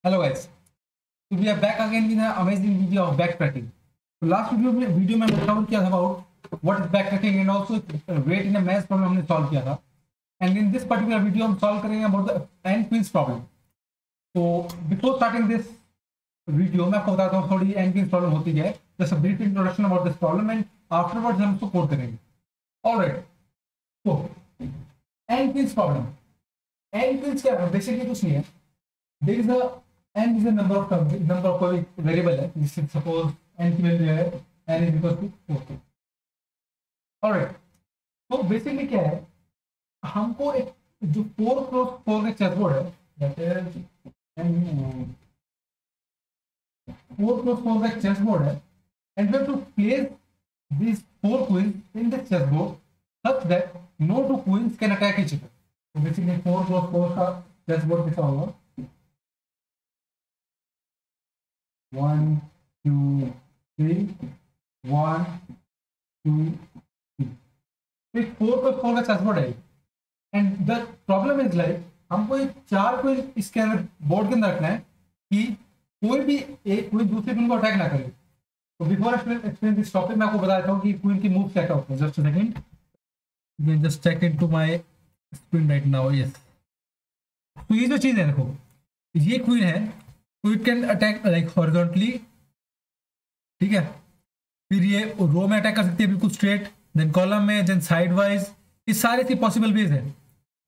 Hello guys, so we are back again in an amazing video of backtracking. So last video में मैं cover किया था about what is backtracking and also rate in a math problem हमने solve किया था. And in this particular video हम solve करेंगे about the n queens problem. So before starting this video मैं आपको बताता हूँ थोड़ी n queens problem होती है. Just a brief introduction about this problem and afterwards हम उसको code करेंगे. Alright. So n queens problem. n queens क्या है? Basically कुछ नहीं है. There is a n is a number of variable है. This is suppose n की value है n is equal to 4. Alright. तो basically क्या है? हमको एक जो 4x4 का चेसबोर्ड है, that is 4x4 का चेसबोर्ड है, and we have to place these 4 queens in the chessboard such that no two queens can attack each other. So basically 4x4 का चेसबोर्ड कैसा होगा? 1 2 3 1 2 3. तो 4x4 का चेसबोर्ड है. And the problem is like हमको एक 4 queen इसके अंदर बोर्ड के अंदर रखना है कि कोई भी एक क्वीन दूसरे क्वीन को अटैक ना करे. तो बिफोर एक्सप्लेन दिस टॉपिक मैं आपको बता देता हूँ कि क्वीन की मूव क्या क्या होते हैं. जस्ट अ सेकंड, ये just check into my screen right now. Yes, तो ये जो चीज है देखो, ये क्वीन है, तो it can attack like horizontally, ठीक है. फिर ये रो में अटैक कर सकती है बिल्कुल स्ट्रेट, देन कॉलम में, देन साइड वाइज. ये सारे की पॉसिबल वेज है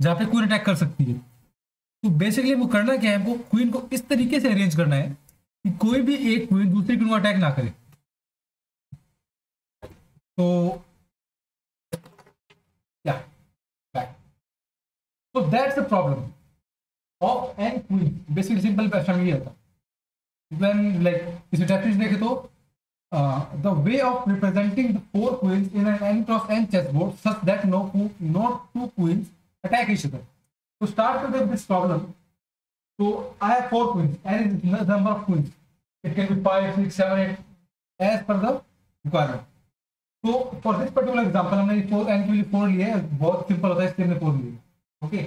जहाँ पे क्वीन अटैक कर सकती है. तो बेसिकली वो करना क्या है, हमको क्वीन को इस तरीके से अरेंज करना है कि कोई भी एक क्वीन दूसरी क्वीन को अटैक ना करे. तो या तो that's the problem of n queen. Basically simple pattern ये होता है. व्हेन लाइक इस डेफिनेशन देखे तो the way of representing the 4 queens in an n cross n chessboard such that no two queens attack each other. To start with this problem, so I have 4 queens. N is the number of queens. It can be 5, 6, 7, 8 as per the requirement. So for this particular example हमने 4 n के लिए 4 लिए, बहुत simple होता है इसलिए हमने 4 लिए. Okay.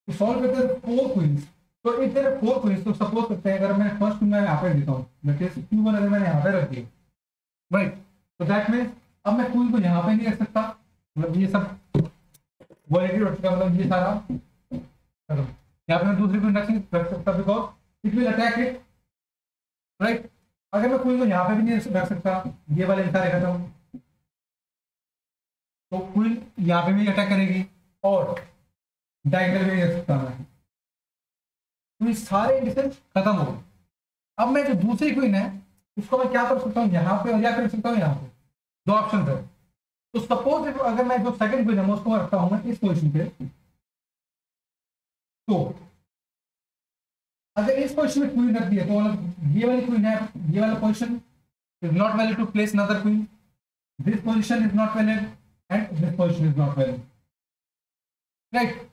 To solve करते हैं 4 queens. तो if there are 4 queens, तो सपोज करते हैं अगर मैं फर्स्ट क्वीन यहाँ पे देता हूँ, that is Q1 अगर मैंने यहाँ पे रख दिया, राइट, तो दैट मीन्स अब मैं क्वीन को यहाँ पे नहीं रख सकता. मतलब ये सब वॉलिटी हो चुका, मतलब ये सारा यहाँ पे मैं दूसरी क्वीन रख सकता because it will attack it, right. अगर मैं क्वीन को यहाँ पे भी नहीं रख सकता, ये वाले सारे खत्म, तो क्वीन यहाँ पे भी अटैक करेगी और डायगोनल भी नहीं रख सकता मैं, तो ये सारे इंडिसेस खत्म हो गए. अब मैं जो दूसरी क्वीन है उसको मैं क्या कर सकता हूँ, यहाँ पे या कर सकता हूँ यहाँ पे. दो ऑप्शन है. तो सपोज अगर मैं जो सेकंड क्वीन है उसको रखता हूँ मैं इस पोजीशन पे, तो अगर इस पोजीशन में क्वीन रख दिया तो मतलब ये वाली क्वीन है, ये वाला position is not valid to place another queen, this position is not valid and this position is not valid, right.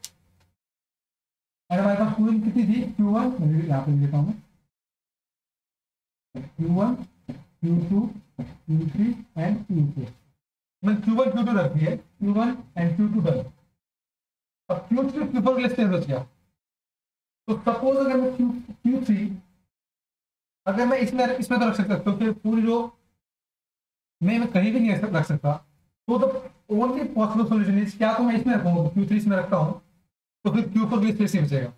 और हमारे पास क्वीन कितनी थी, Q1, यहाँ पे देता हूँ Q1, Q2, Q3 and Q4. मैं Q1 Q2 रख दिए, Q1 एंड Q2 डन. अब Q3 Q4 के लिए स्पेस बच गया. तो सपोज अगर मैं Q3 अगर मैं इसमें तो रख सकता, तो फिर पूरी रो मैं कहीं भी नहीं रख सकता. तो the only possible solution is क्या, तो मैं इसमें रखूंगा, Q3 इसमें रखता हूँ, तो फिर Q4 के लिए स्पेस नहीं बचेगा.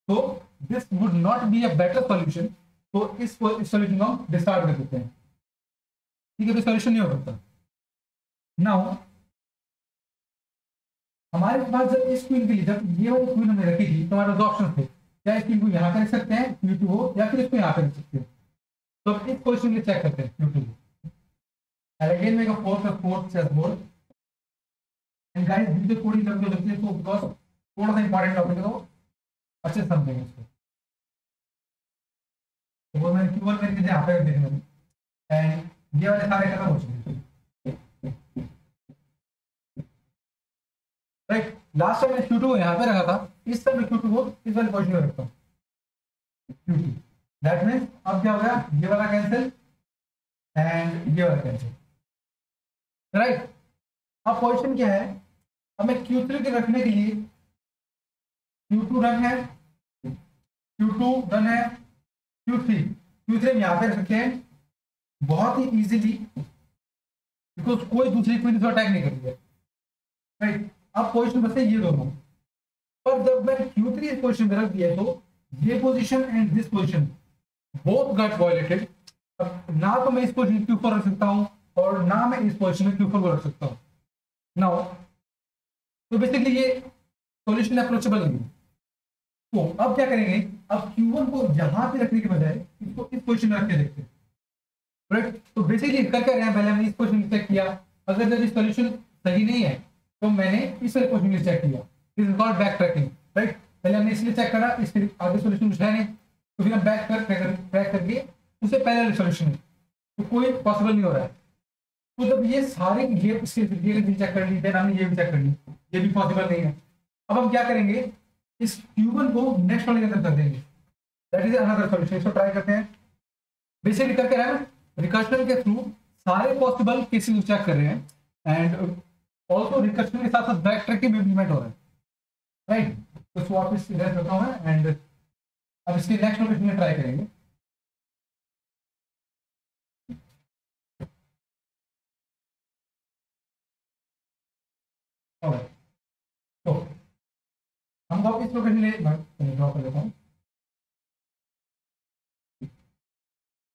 तो this would not be a better solution. तो इस सॉल्यूशन को हम डिस्कार्ड कर देते हैं, ठीक है. तो सॉल्यूशन नहीं हो सकता. नाउ हमारे पास जब इस क्वीन के लिए, जब ये वाली क्वीन हमने रखी थी, तो हमारे दो ऑप्शन थे, क्या इस क्वीन को यहाँ पे रख सकते हैं Q2 हो, या फिर इसको यहाँ पे रख सकते हैं. तो अब इस पोजीशन के चेक करते हैं Q2 को. Again make a 4x4 chessboard. And guys video थोड़ी लंबी हो सकती है, तो बिकॉज थोड़ा सा इंपॉर्टेंट टॉपिक है, तो अच्छे से समझेंगे इसको. तो वो मैंने Q1 करके यहाँ पे देखना है, एंड ये वाले सारे खत्म हो चुके हैं, राइट. लास्ट टाइम मैं Q2 को यहाँ पे रखा था, इस टाइम मैं Q2 को इस वाले पोजीशन में रखता हूँ Q2. दैट मीन्स अब क्या हो गया, ये वाला कैंसिल एंड ये वाला कैंसिल, राइट. अब पोजीशन क्या है, अब मैं Q3 के रखने के लिए Q2 रन है, Q2 डन है, Q3 हम यहाँ पे रख सकते हैं बहुत ही इजीली, बिकॉज कोई दूसरी क्वीन अटैक नहीं कर रही है, राइट। अब पोजिशन बचे ये दोनों, पर जब मैं Q3 पोजिशन में रख दिया तो ये position and this position both got violated. अब ना तो मैं इस पोजिशन Q4 रख सकता हूँ और ना मैं इस पोजिशन में Q4 को रख सकता हूँ। नाउ तो बेसिकली ये सॉल्यूशन अप्रोचेबल नहीं है। तो अब क्या करेंगे, अब Q1 को यहां पे रखने के बजाय इसको इस पोजिशन में रख के देखते हैं, राइट। तो बेसिकली कर क्या रहे हैं, पहले हमने इस पोजिशन में चेक किया, अगर जब इस सॉल्यूशन सही नहीं है तो मैंने इस पोजिशन में चेक किया, this is called back tracking, right. पहले हमने इसलिए चेक करा, इसके आगे सॉल्यूशन कुछ है नहीं, तो फिर हम बैक ट्रैक करके उसे पहले सॉल्यूशन में, तो कोई पॉसिबल नहीं हो रहा है। तो जब ये सारे ये भी चेक कर ली, देन हमने ये भी चेक कर ली, ये भी पॉसिबल नहीं है। अब हम क्या करेंगे, इस Q1 को नेक्स्ट वाले के अंदर कर देंगे, दैट इज अनदर सॉल्यूशन। इसको ट्राई करते हैं। बेसिकली करके रहा है रिकर्शन के थ्रू सारे पॉसिबल केसेस चेक कर रहे हैं एंड ऑल्सो रिकर्शन के साथ साथ बैक ट्रैकिंग भी इंप्लीमेंट हो रहा है, राइट। तो इसको वापस इधर करता हूं मैं एंड अब इसके नेक्स्ट लोकेशन में ट्राई करेंगे। तो हम वापस लोकेशन ले ड्रॉ कर लेता हूँ।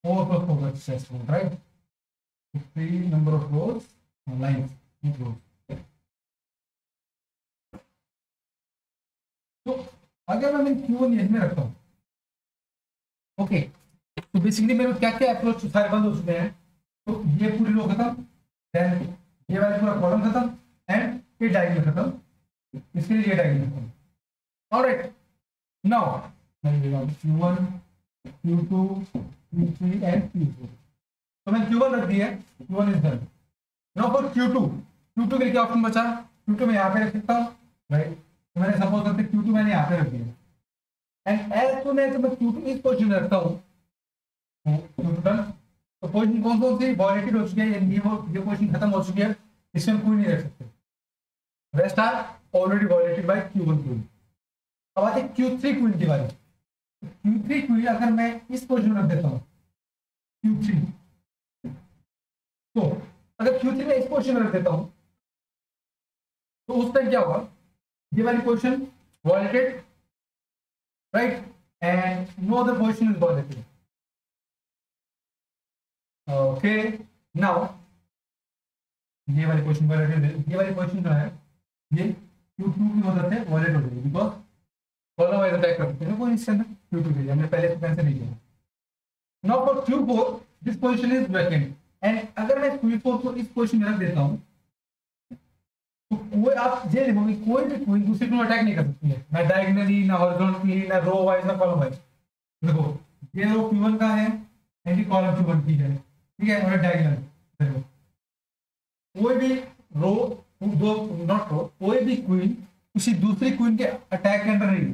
4 rows होगा successful, right? 3 number of rows, lines, not rows. तो अगर मैं Q1 इसमें रखता हूँ, ओके, तो बेसिकली मेरे क्या क्या अप्रोच सारे बंद हो चुके हैं। तो ये पूरी रो खत्म, देन ये वाला पूरा कॉलम खत्म एंड ये डायगोनल खत्म, इसके लिए ये डायगोनल खत्म। Alright, now Q1, Q2, Q3 and Q4। तो मैंने Q1 रख दिया, Q1 is done. Now for Q2 के लिए क्या ऑप्शन बचा, Q2 मैं यहाँ पे रख सकता हूँ, राइट। तो मैंने सपोज करते Q2 मैंने यहाँ पे रख दिया एंड एज सुन एज मैं Q2 इस पोजीशन में रखता हूँ, Q2 डन। तो पोजीशन कौन कौन सी वायलेटेड हो चुकी है, ये पोजीशन खत्म हो चुकी है, इसमें कोई नहीं रख सकते, rest are already violated by Q1 queen. अब आते हैं Q3 क्वीन की बारी। Q3 क्वीन अगर मैं इस पोजीशन में रख देता हूँ Q3, तो अगर Q3 में इस पोजीशन में रख देता हूँ तो उस टाइम क्या होगा, ये वाली position violated, right, and no other position is violated. Okay, now ये वाली पोजीशन वायलेटेड, ये वाली पोजीशन जो है ये Q2 की मदद से वायलेट हो जाएगी, बिकॉज कॉलम वाइज अटैक कर सकते हैं कोई इसके अंदर Q2 के लिए हमने पहले से कैंसिल नहीं किया। Now for Q4 this position is vacant and अगर मैं Q4 को इस पोजीशन में रख देता हूं तो कोई आप ये देखोगे कोई भी कोई दूसरी को अटैक नहीं कर सकती है, ना डायगोनली, ना हॉरिजॉन्टली, ना रो वाइज, ना कॉलम वाइज। देखो ये रो Q1 का है एंड ये कॉलम Q1 की है, ठीक है, और डायगोनल। देखो कोई भी रो, दो नॉट रो, कोई भी क्वीन किसी दूसरी क्वीन के अटैक के अंडर नहीं है।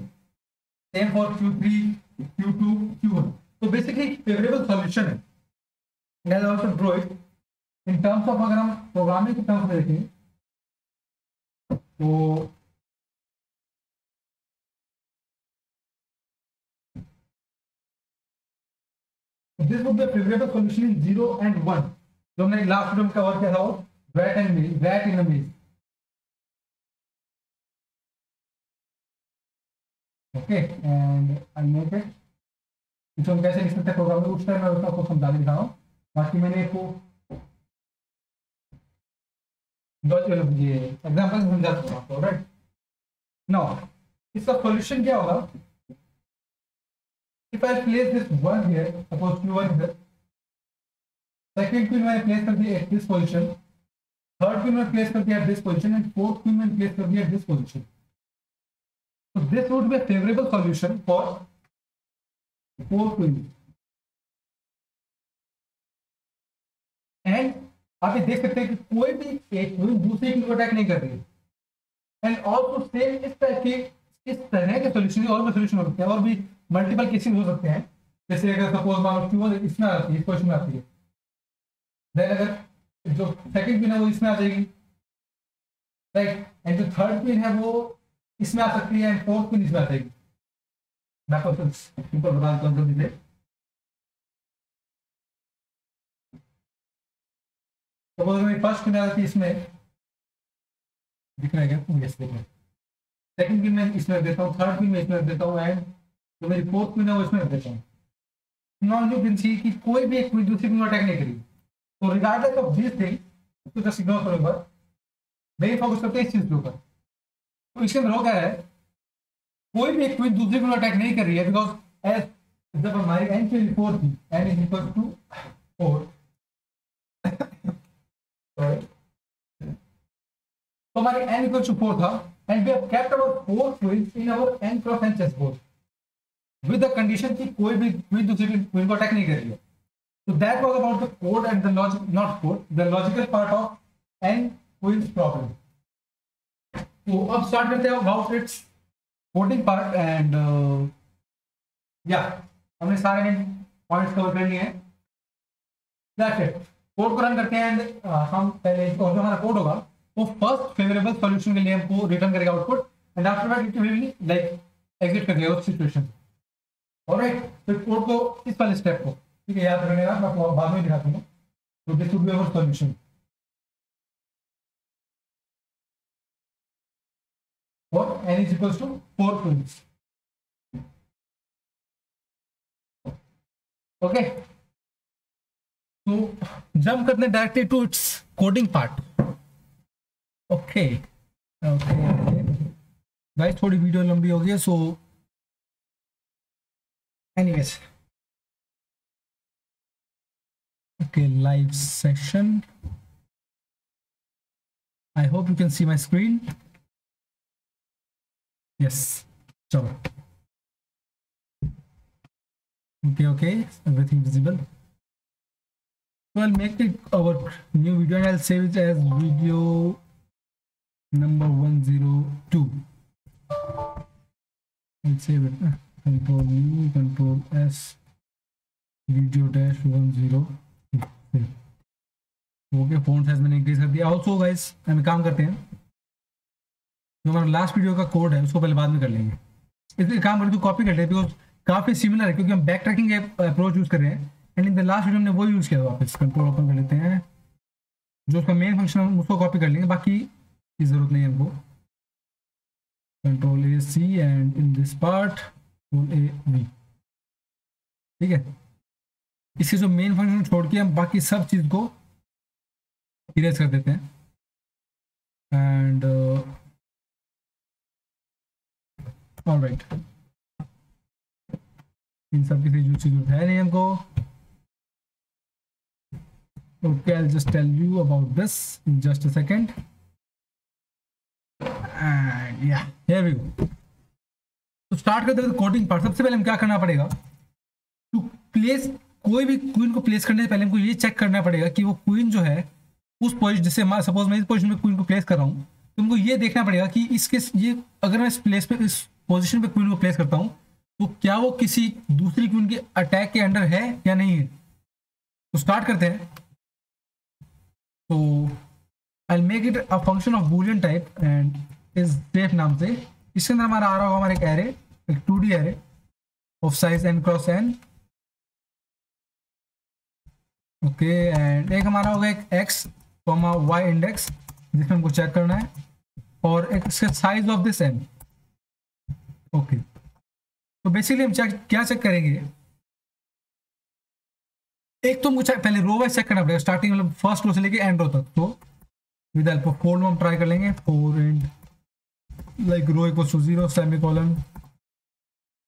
Same for Q3, Q2, Q1। तो बेसिकली फेवरेबल सॉल्यूशन है। I'll also draw it in terms of, अगर हम प्रोग्रामिंग के टर्म्स में देखें तो this would B favourable solution in 0 and 1, जो हमने लास्ट वीडियो में कवर किया था, वो rat in a maze। Okay, and I make it, इसको हम कैसे लिख सकते हैं प्रोग्राम में, उस टाइम मैं उसका आपको समझा दिखा रहा हूँ। बाकी मैंने इसको ये एग्जांपल समझा दूंगा आपको, राइट। नाउ इसका सॉल्यूशन क्या होगा, if I place this one here, suppose Q1 here, second queen मैंने प्लेस कर दिया at this position, third queen मैंने प्लेस कर दिया at this position and fourth queen मैंने प्लेस कर दिया at this position. So this would be a favorable solution for 4 queens. And आप ये देख सकते हैं कि कोई भी एक क्वीन दूसरी क्वीन को अटैक नहीं कर रही है। एंड ऑल्सो सेम इस तरह के सॉल्यूशन और भी सॉल्यूशन हो सकते हैं, और भी मल्टीपल केसेस हो सकते हैं। जैसे अगर सपोज मान लो Q1 इसमें आती है, इस पोजीशन में आती है, देन अगर जो सेकंड क्वीन है वो इसमें आ जाएगी, राइट, एंड जो थर्ड क्वीन है वो इसमें आ सकती है एंड फोर्थ क्वीन इसमें आ जाएगी। मैं आपको सिंपल बता देता हूँ जल्दी से। सपोज मेरी फर्स्ट क्वीन आ जाती है इसमें, दिख रहा है क्या? यस दिख रहा है। सेकंड क्वीन मैं इसमें रख देता हूँ, थर्ड क्वीन मैं इसमें रख देता हूँ, एंड जो मेरी फोर्थ क्वीन है वो इसमें रख देता हूँ। नाउ यू कैन सी कि कोई भी एक क्वीन दूसरी क्वीन को अटैक नहीं करी। तो रिगार्डलेस ऑफ दिस थिंग, तो जस्ट इग्नोर करो एक बार, मेन फोकस करते हैं इस चीज के ऊपर। तो इसके अंदर हो क्या है, कोई भी एक क्वीन दूसरी क्वीन को अटैक नहीं कर रही है, बिकॉज एज जब हमारी एन की 4 थी, एन इज इक्वल टू 4, तो हमारी n इक्वल टू 4 था, and we have kept our 4 queens in our n cross n chess board with the condition कि कोई भी क्वीन दूसरी क्वीन को अटैक नहीं कर रही है। So that was about the code and the logic, not code, the logical part of n queens problem. तो अब स्टार्ट करते हैं about its coding part and हमने सारे पॉइंट्स कवर कर लिए हैं। That's it. कोड को रन करते हैं एंड हम पहले जो हमारा कोड होगा वो फर्स्ट फेवरेबल सॉल्यूशन के लिए हमको रिटर्न करेगा output, and after that it will like exit कर देगा उस सिचुएशन से। ऑलराइट, तो कोड को इस वाले स्टेप को ठीक है याद रखने का, मैं आपको बाद में दिखाता हूँ। तो this would be our solution और n is equals to 4 queens. Okay, तो जंप करते हैं directly to its coding part. Okay okay guys, थोड़ी वीडियो लंबी हो गई है, so anyways okay, live session. I hope you can see my screen. Yes, so okay, everything visible. So I'll make it our new video and I'll save it as video number 102. I'll save it. Control U, Control S, video dash 102. Okay, phone size मैंने increase कर दिया। Also guys हम काम करते हैं, जो हमारा last video का कोड है उसको पहले बाद में कर लेंगे। इसलिए काम करते तो कॉपी कर लेते बिकॉज काफ़ी सिमिलर है, क्योंकि हम बैक ट्रैकिंग अप्रोच यूज़ कर रहे हैं and in the last video हमने वो यूज़ किया। वापस कंट्रोल ओपन कर लेते हैं, जो उसका मेन फंक्शन है उसको कॉपी कर लेंगे, बाकी की ज़रूरत नहीं है हमको। Control A C and in this part control A V, ठीक है। इसके जो मेन फंक्शन छोड़ के हम बाकी सब चीज़ को इरेज कर देते हैं एंड ऑलराइट, इन सब की जरूरत है नहीं हमको। Okay, I just tell you about this in just a second and yeah here we go. तो स्टार्ट करते हैं कोडिंग पार्ट। सबसे पहले हम क्या करना पड़ेगा, टू प्लेस कोई भी क्वीन को प्लेस करने से पहले हमको ये चेक करना पड़ेगा कि वो क्वीन जो है उस पोजीशन, जैसे सपोज मैं इस पोजीशन में क्वीन को प्लेस कर रहा हूँ, तो हमको ये देखना पड़ेगा कि इसके ये अगर मैं इस प्लेस पे इस पोजीशन पे क्वीन को प्लेस करता हूँ तो क्या वो किसी दूसरी क्वीन के अटैक के अंडर है या नहीं है। तो स्टार्ट करते हैं। तो I make it a function of Boolean type and इस सेफ नाम से। इसके अंदर हमारा आ रहा होगा हमारा एक एरे, एक 2D array of size n cross n। Okay, and एक हमारा होगा एक x y इंडेक्स जिसमें हमको चेक करना है, और एक इसका size of this n। Okay, तो बेसिकली हम क्या चेक करेंगे, एक तो हमको पहले रो वाइज चेक करना पड़ेगा, स्टार्टिंग मतलब फर्स्ट रो से लेके एंड रो तक। तो विद हेल्प ऑफ फोर हम ट्राई कर लेंगे, for and like row equals to 0 semicolon,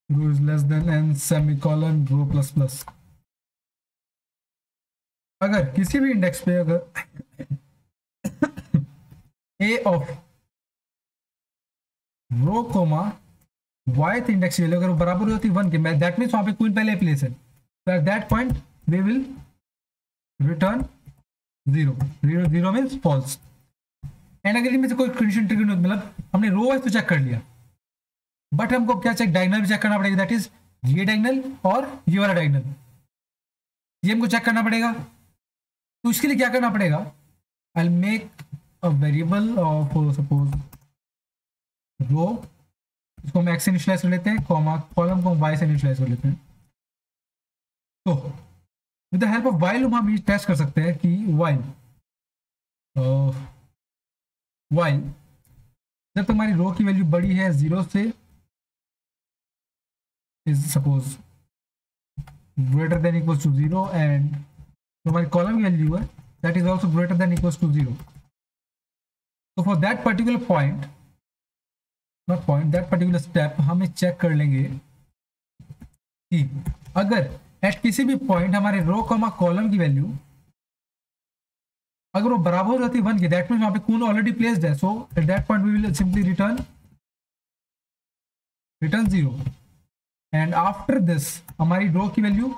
row is less than n semicolon row plus plus. अगर किसी भी इंडेक्स पे अगर a of row comma with index value अगर बराबर होती है 1 के, दैट मीन्स वहां पे क्वीन पहले प्लेस है, तो at that point we will return 0। 0 means false. And अगर इनमें से कोई कंडीशन ट्रिगर नहीं, मतलब हमने रो वाइज तो चेक कर लिया, बट हमको क्या चेक डायगोनल भी चेक करना पड़ेगा, दैट इज ये डायगोनल और ये वाला डायगोनल, ये हमको चेक करना पड़ेगा। तो इसके लिए क्या करना पड़ेगा, I make a variable of suppose row, इसको हम x से इनिशियलाइज कर लेते हैं, कॉमा कॉलम को हम y से इनिशियलाइज कर लेते हैं। तो with the help of while हम ये टेस्ट कर सकते हैं कि while वाइल जब तुम्हारी रो की वैल्यू बड़ी है 0 से, is suppose greater than equals to 0, and तुम्हारी कॉलम की वैल्यू है that is also greater than equals to 0. तो for that particular point, not point, that particular step हमें चेक कर लेंगे कि अगर एट किसी भी पॉइंट हमारे रो कॉमा कॉलम की वैल्यू अगर वो बराबर हो जाती है 1 की, दैट मींस वहां पे कून ऑलरेडी प्लेस्ड है, so at that point we will simply return 0. And after this हमारी रो की वैल्यू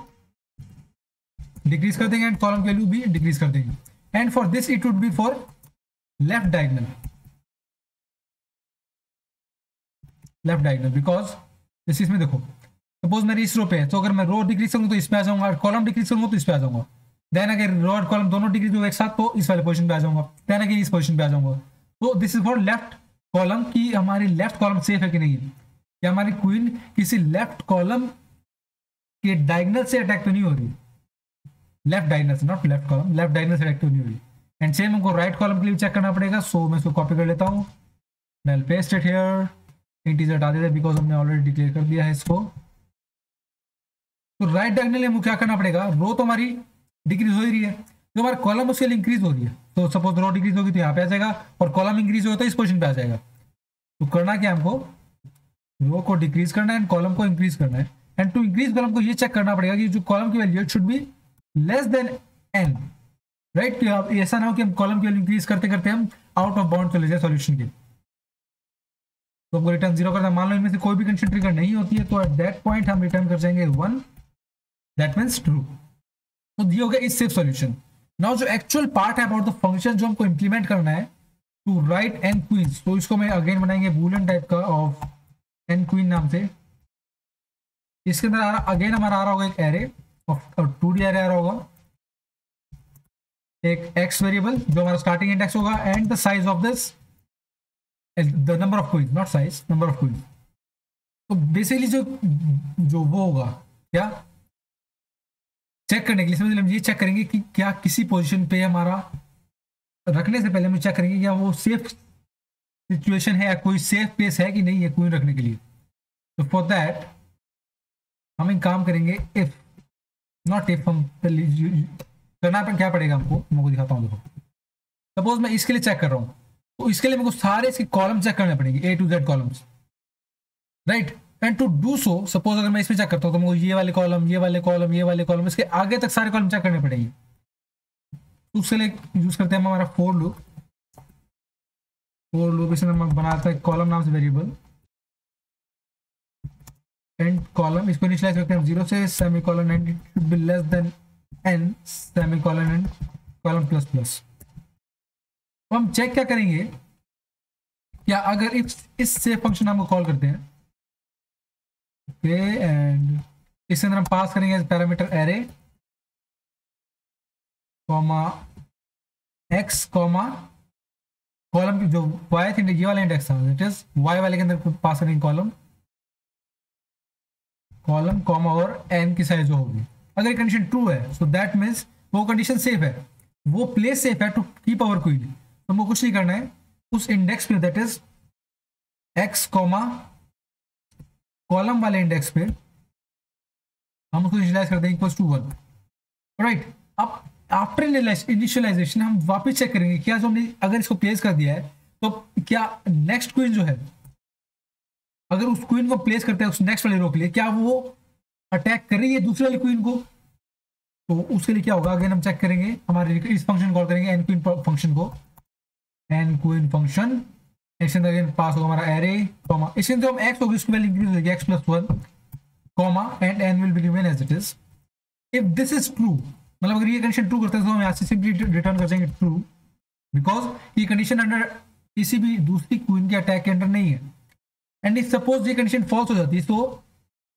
डिक्रीज कर देंगे एंड कॉलम की वैल्यू भी डिक्रीज कर देंगे. And for this it would be for left diagonal, because इस इसमें देखो सपोज मेरी इस रो पे है, तो अगर मैं रो डिक्रीज करूंगा तो इस पे आ जाऊंगा, कॉलम डिक्रीज करूंगा तो इस पे आ जाऊंगा. देन अगर रो और कॉलम दोनों डिक्रीज हो एक साथ तो इस वाले पोजीशन पे आ जाऊंगा, देन अगर इस पोजीशन पे आ जाऊंगा. तो this is for left column की हमारी लेफ्ट कॉलम सेफ है कि नहीं है, या हमारी क्वीन किसी लेफ्ट कॉलम के डायगोनल से अटैक तो नहीं हो रही, लेफ्ट डायगोनल से, not left column, left diagonal से अटैक तो नहीं हो रही. एंड सेम हमको राइट कॉलम के लिए चेक करना पड़ेगा, सो मैं इसको कॉपी कर लेता हूँ, मैं पेस्ट इट हियर, इंटीजर हटा देते बिकॉज हमने ऑलरेडी डिक्लेयर कर दिया है इसको. तो राइट डायगोनल में क्या करना पड़ेगा, रो तो हमारी डिक्रीज हो ही रही है, जो हमारा कॉलम उसके लिए इंक्रीज हो रही है. तो सपोज रो डिक्रीज होगी तो यहाँ पे आ जाएगा, और कॉलम इंक्रीज होगा तो इस पोजीशन पे आ जाएगा. तो करना क्या हमको, रो को डिक्रीज करना है एंड कॉलम को इंक्रीज करना है. एंड टू इंक्रीज कॉलम को ये चेक करना पड़ेगा कि जो कॉलम की value should be less than n, right. ऐसा ना हो कि हम कॉलम की वैल्यू इंक्रीज करते करते हम आउट ऑफ बाउंड चले जाए सॉल्यूशन के. तो हमको रिटर्न 0 करना, मान लो इनमें से कोई भी कंडीशन ट्रिगर नहीं होती है, तो एट दैट पॉइंट हम रिटर्न कर जाएंगे 1, दैट मीन्स ट्रू. तो ये हो गया इस सेफ सॉल्यूशन. नाउ जो एक्चुअल पार्ट है अबाउट द फंक्शन जो हमको इंप्लीमेंट करना है टू राइट n क्वींस, तो इसको मैं अगेन बनाएंगे बूलियन टाइप का ऑफ n क्वीन नाम से. इसके अंदर अगेन हमारा आ रहा होगा एक एरे ऑफ 2D एरे आ रहा होगा, एक x वेरिएबल जो हमारा स्टार्टिंग इंडेक्स होगा, and the size of this, the number of queens, not size, number of queens. तो बेसिकली जो वो होगा क्या, चेक करने के लिए समझ, हम ये चेक करेंगे कि क्या किसी पोजीशन पे हमारा रखने से पहले हम चेक करेंगे क्या वो सेफ सिचुएशन है या कोई सेफ प्लेस है कि नहीं है क्वीन रखने के लिए. तो फॉर दैट हम एक काम करेंगे, इफ नॉट इफ, हम करना पर क्या पड़ेगा हमको, मैं को दिखाता हूँ. देखो सपोज मैं इसके लिए चेक कर रहा हूँ, तो इसके लिए मेरे को सारे इसके कॉलम चेक करने पड़ेंगे, A to Z columns, right. And to do so, suppose अगर मैं इसमें चेक करता हूँ तो मुझे ये वाले कॉलम, ये वाले कॉलम, ये वाले कॉलम, इसके आगे तक सारे कॉलम चेक करने पड़ेंगे. उसके लिए यूज करते हैं हम हमारा फोर लूप. इसमें हम बनाते हैं कॉलम नाम से वेरिएबल, एंड कॉलम इसको इनिशियलाइज करते हैं 0 से, semi colon, and it should be less than n semi colon and column plus plus. तो हम चेक क्या करेंगे, क्या अगर इस से फंक्शन हम कॉल करते हैं, ओके, एंड इसके अंदर हम पास करेंगे parameter array comma x comma column की जो y थी, ये वाला इंडेक्स था, इट इज y वाले के अंदर पास करेंगे कॉलम कॉमा और n की साइज जो होगी. अगर कंडीशन ट्रू है सो दैट मीन्स वो कंडीशन सेफ है, वो प्लेस सेफ है टू कीप आवर क्वीन. तो हमको कुछ नहीं करना है, उस इंडेक्स पे that is x comma column वाले इंडेक्स पे हम उसको इनिशियलाइज कर देंगे इक्वल्स टू 1, राइट. अब आफ्टर इनिशियलाइजेशन हम वापस चेक करेंगे क्या जो हमने अगर इसको प्लेस कर दिया है तो क्या नेक्स्ट क्वीन जो है, अगर उस क्वीन को प्लेस करते हैं उस नेक्स्ट वाले रो के लिए, क्या वो अटैक कर रही है दूसरे वाली क्वीन को. तो उसके लिए क्या होगा, अगेन हम चेक करेंगे, हमारे इस फंक्शन कॉल करेंगे एन क्वीन फंक्शन को, एन क्वीन फंक्शन, इसके अंदर अगेन पास होगा हमारा एरे कॉमा, इसके अंदर हम x होगी उसकी वैल्यू इंक्रीज होगी x plus 1 comma, and n will be remain as it is. If this is true, मतलब अगर ये कंडीशन ट्रू करते हैं तो हम यहाँ से सिंपली रिटर्न कर जाएंगे ट्रू, बिकॉज ये कंडीशन अंडर किसी भी दूसरी क्वीन के अटैक के अंडर नहीं है. एंड इफ सपोज ये कंडीशन फॉल्स हो जाती है तो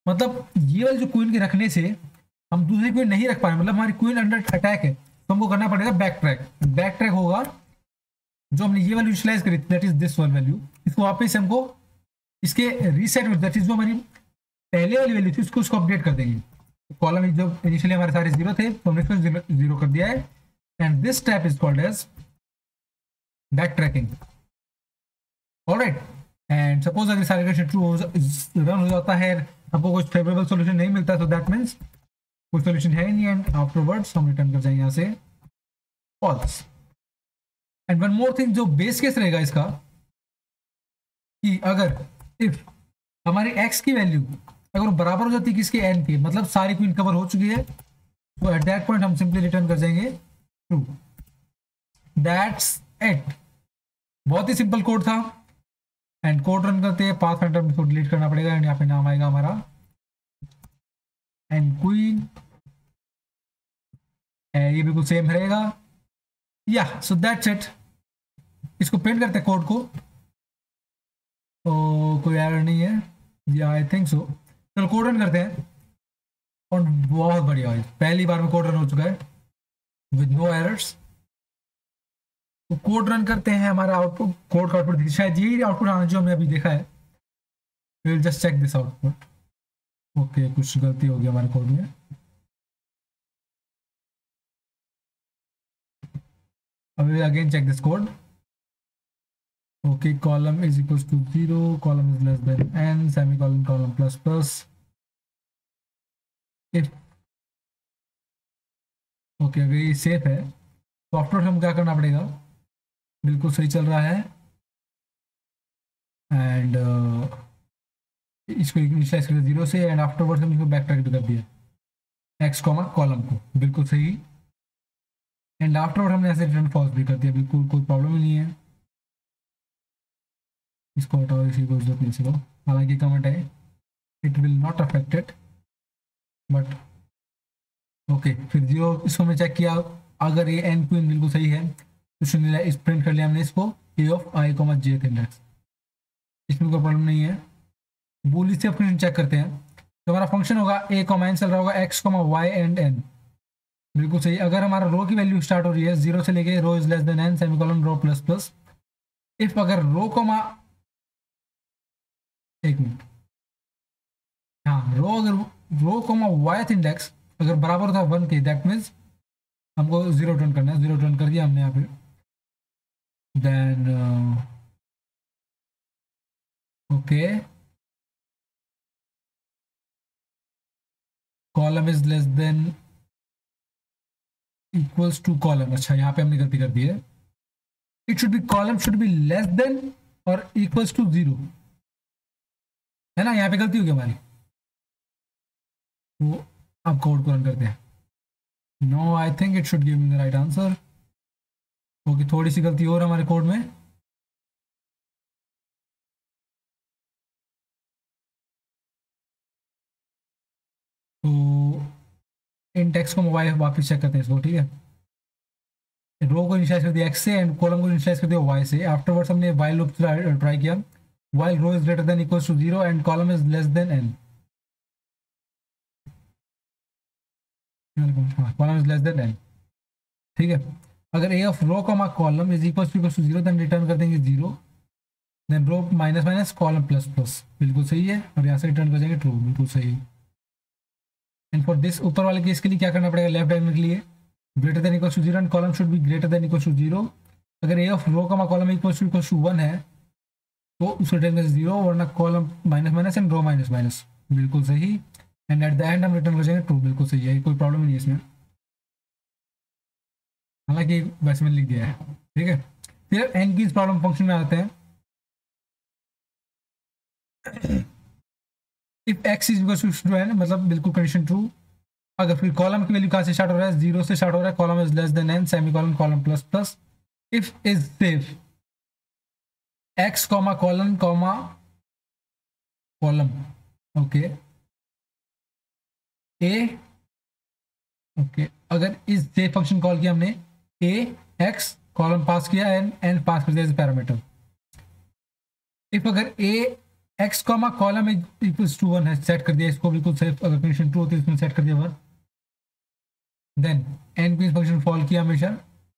मतलब ये वाली जो क्वीन के रखने से हम दूसरी क्वीन नहीं रख पाए, मतलब हमारी क्वीन अंडर अटैक है, तो हमको करना पड़ेगा बैक ट्रैक होगा जो हमने ये वैल्यू इनिशियलाइज करी थी, that is this one value, इसको वापस हमको इसके रीसेट, दैट इज जो हमारी पहले वाली वैल्यू थी उसको अपडेट कर देंगे. कॉलम जो इनिशियली हमारे सारे 0 थे तो हमने इसको 0 कर दिया है, and this step is called as backtracking. Alright, and suppose अगर सारे कंडीशन ट्रू रन हो जाता है, आपको कुछ फेवरेबल सॉल्यूशन नहीं मिलता, तो दैट मीन्स कोई सॉल्यूशन है ही नहीं, एंड आफ्टरवर्ड्स हम रिटर्न कर जाएंगे यहाँ से false. And one more thing, जो बेस केस रहेगा इसका, कि अगर इफ हमारी एक्स की वैल्यू अगर बराबर हो जाती है किसके एन के, मतलब सारी क्वीन कवर हो चुकी है, तो एट दैट पॉइंट हम सिंपली रिटर्न कर जाएंगे ट्रू। That's it. बहुत ही सिंपल कोड था। एंड कोड रन करते हैं, पाथ फाइंडर में इसको डिलीट करना पड़ेगा, एंड यहाँ पे नाम आएगा हमारा एंड क्वीन, ये बिल्कुल सेम रहेगा। या सो दैट्स इट। इसको प्रिंट करते हैं कोड को, तो कोई एरर नहीं है, या आई थिंक सो। चलो कोड रन करते हैं, और बहुत बढ़िया है, पहली बार में कोड रन हो चुका है विद नो एरर्स। तो कोड रन करते हैं, हमारा आउटपुट, कोड का आउटपुट शायद यही आउटपुट आना जो हमने अभी देखा है। Will just check this output. Okay, कुछ गलती होगी हमारे कोड में। अभी again check this code. Okay, column is equals to 0, column is less than n, semicolon, column plus plus. If okay, अगर ये सेफ है तो आफ्टर हम क्या करना पड़ेगा, बिल्कुल सही चल रहा है, एंड इसको इनिशियलाइज कर दिया 0 से, एंड आफ्टरवर्ड हम इसको बैक ट्रैक कर दिया एक्स कॉमा कॉलम को, बिल्कुल सही। एंड आफ्टरवर्ड हमने ऐसे रिटर्न फॉल्स भी कर दिया, बिल्कुल कोई प्रॉब्लम ही नहीं है। इसको हटाओ, इसी को जरूरत नहीं इसको, हालांकि कमेंट है it will not affect it, but okay. फिर 0 इसको हमने चेक किया, अगर ये एन क्वीन बिल्कुल सही है तो इस प्रिंट कर लिया हमने इसको A of I comma J index, इसमें कोई प्रॉब्लम नहीं है। बूली से फंक्शन चेक करते हैं, तो हमारा फंक्शन होगा ए कॉमा एन, चल रहा होगा x comma y and n, बिल्कुल सही। अगर हमारा रो की वैल्यू स्टार्ट हो रही है 0 से लेके row is less than N, semicolon, row plus plus. If अगर रो कॉमा, एक मिनट, हाँ, रो कॉमा वाई इंडेक्स अगर बराबर था 1 के, दैट मीन्स हमको 0 टर्न करना है। 0 टर्न कर दिया हमने यहाँ पे। Then okay, column is less than equals to column, अच्छा यहाँ पे हमने गलती कर दी है। It should be, column should be less than और इक्वल्स टू 0, है ना, यहाँ पे गलती होगी हमारी। तो अब कोड को रन करते हैं। No, I think it should give me the right answer. Okay, थोड़ी सी गलती और हमारे कोड में। तो इन टेक्स्ट को मोबाइल वापस चेक करते हैं इसको, ठीक है। रो को इनिशियलाइज कर दिया एक्स से, एंड कॉलम को इनिशियलाइज कर दिया वाई से। आफ्टरवर्ड्स हमने वाइल लूप ट्राई किया, while row is greater than equals to 0 and column is less than N, column is less than N, ठीक है। अगर A of row comma column is equals to 0, then return कर देंगे 0, then row minus minus column plus plus, बिल्कुल सही है। और यहाँ से रिटर्न कर देंगे ट्रू, बिल्कुल सही। एंड फॉर दिस, ऊपर वाले केस के लिए क्या करना पड़ेगा, लेफ्ट डायगोनल के लिए greater than equals to 0 and column should be greater than equals to 0। अगर A of row comma column equals to 1 है तो उसको रिटर्न कर 0, वरना column minus minus and row minus minus, बिल्कुल सही। एंड एट द एंड हम return कर जाएंगे ट्रू, बिल्कुल सही है, कोई प्रॉब्लम नहीं है इसमें, हालांकि वैसे मैंने लिख दिया है, ठीक है। फिर एन की प्रॉब्लम फंक्शन में आते हैं। If x is equals to n, मतलब बिल्कुल कंडीशन ट्रू। अगर फिर कॉलम की वैल्यू कहाँ से स्टार्ट हो रहा है, 0 से स्टार्ट हो रहा है, column is less than N, semicolon, column plus plus. If is safe, x comma column comma column, okay, a, okay. अगर इस सेफ फंक्शन कॉल किया हमने, ए एक्स कॉलम पास किया एंड एन पास कर दिया एज पैरामीटर। इफ अगर A X comma column equals to 1 है, set कर दिया इसको, बिल्कुल सेफ। अगर कंडीशन ट्रू होती है इसमें सेट कर दिया 1, देन एन की फंक्शन कॉल किया हमेशा,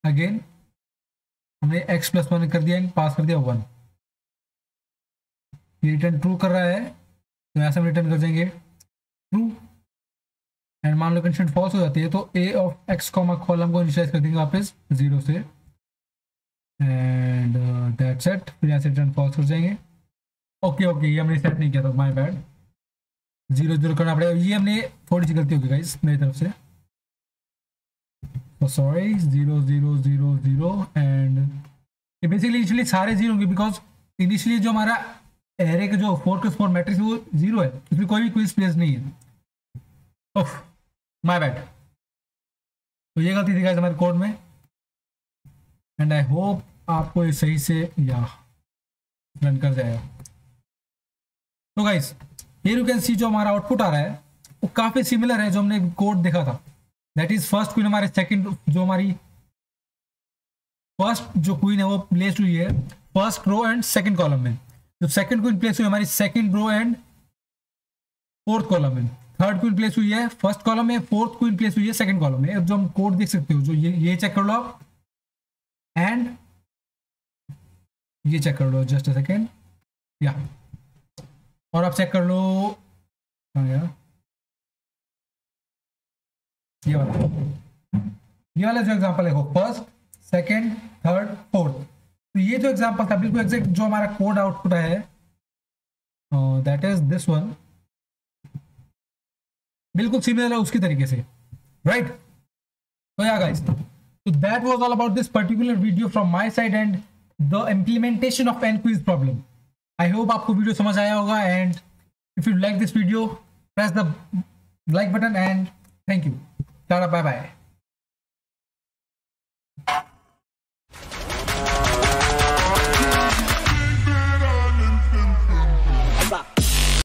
अगेन हमने एक्स प्लस 1 कर दिया एंड पास कर दिया 1, ये रिटर्न ट्रू कर रहा है, तो ऐसा हम रिटर्न कर देंगे ट्रू। एंड मान लो कंडीशन फॉल्स हो जाती है, तो ए ऑफ एक्स कॉमा कॉलम को इनिशियलाइज कर देंगे वापस 0 से, एंड दैट्स इट। फिर यहाँ से रिटर्न फॉल्स हो जाएंगे। ओके ओके, ये हमने सेट नहीं किया था, माय बैड। 0 0 करना पड़ेगा, ये हमने थोड़ी सी गलती होगी गाइस मेरी तरफ से, तो सॉरी। 0 0 0 0 एंड ये बेसिकली इनिशियली सारे 0 होंगे बिकॉज इनिशियली जो हमारा एरे का जो 4x4 मैट्रिक्स है वो 0 है, इसमें कोई भी क्विज प्लेस नहीं है। Oh my bad. तो ये गलती थी गाइस हमारे कोड में, एंड आई होप आपको ये सही से या रन कर जाएगा। तो guys here you can see जो हमारा आउटपुट आ रहा है वो काफी सिमिलर है जो हमने कोड देखा था। दैट इज फर्स्ट क्वीन हमारे सेकंड, जो हमारी फर्स्ट जो क्वीन है वो प्लेस हुई है first row and second column में। जो सेकंड क्वीन प्लेस हुई है हमारी second row and fourth column में। थर्ड क्वीन प्लेस हुई है फर्स्ट कॉलम में, फोर्थ क्वीन प्लेस हुई है सेकंड कॉलम में। अब जो हम कोड देख सकते हो, जो ये चेक कर लो आप, एंड ये चेक कर लो, जस्ट अ सेकेंड या, और आप चेक कर लो ये वाला जो एग्जांपल है वो फर्स्ट सेकंड थर्ड फोर्थ। तो ये जो एग्जांपल था बिल्कुल एग्जैक्ट जो हमारा कोड आउटपुट है, दैट इज दिस वन, बिल्कुल सिमिलर है उसकी तरीके से, राइट। तो या guys, so that was all about this particular video from my side and the implementation of NQuiz problem. I hope आपको वीडियो समझ आया होगा, and if you like this video press the like button and thank you. Tata, bye bye.